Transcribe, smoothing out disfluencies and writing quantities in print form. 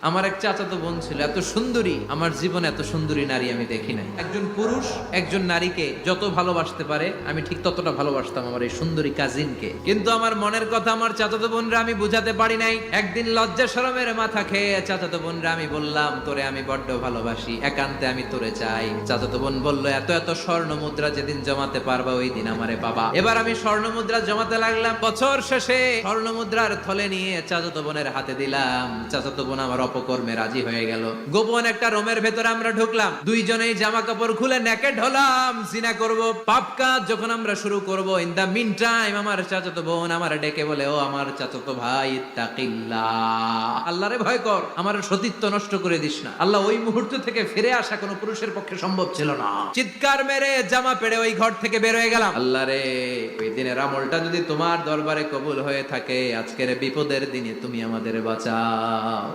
আমার এক চাচাতো বোন ছিল, এত সুন্দরী, আমার জীবনে এত সুন্দরী নারী আমি দেখি নাই। একজন পুরুষ একজন নারীকে যত ভালোবাসতে পারে আমি ঠিক ততটা ভালোবাসতাম আমার এই সুন্দরী কাজিনকে। কিন্তু আমার মনের কথা আমার চাচাতো বোনরা আমি বুঝাতে পারি নাই। একদিন লজ্জা শরমের মাথা খেয়ে চাচাতো বোনরা আমি বললাম, তোরে আমি বড্ড ভালোবাসি, একান্তে আমি তোরে চাই। চাচাতো বোন বলল, এত এত স্বর্ণ মুদ্রা যেদিন জমাতে পারবা ওই দিন আমারে বাবা। এবার আমি স্বর্ণ মুদ্রা জমাতে লাগলাম। বছর শেষে স্বর্ণ মুদ্রার থলে নিয়ে চাচাতো বোনের হাতে দিলাম। চাচাতো বোন আমার অপকর্মে রাজি হয়ে গেল। গোপন একটা রুমের ভেতরে আমরা ঢুকলাম, দুইজনেই জামা কাপড় খুলে নেকেড হলাম, জিনা করব, পাপ কাজ যখন আমরা শুরু করব। ইন দা মিন টাইম আমার চাচাতো বোন আমার ডেকে বলে, ও আমার চাচাতো ভাই, ইত্তাকিল্লাহ, আল্লাহরে ভয় কর, আমার সতীত্ব নষ্ট করে দিস না। আল্লাহ ওই মুহূর্ত থেকে ফিরে আসা কোনো পুরুষের পক্ষে সম্ভব ছিল না। চিৎকার মেরে জামা পেড়ে ওই ঘর থেকে বের হয়ে গেলাম। আল্লাহ রে, ওই দিনের আমলটা যদি তোমার দরবারে কবুল হয়ে থাকে, আজকের বিপদের দিনে তুমি আমাদের বাঁচাও।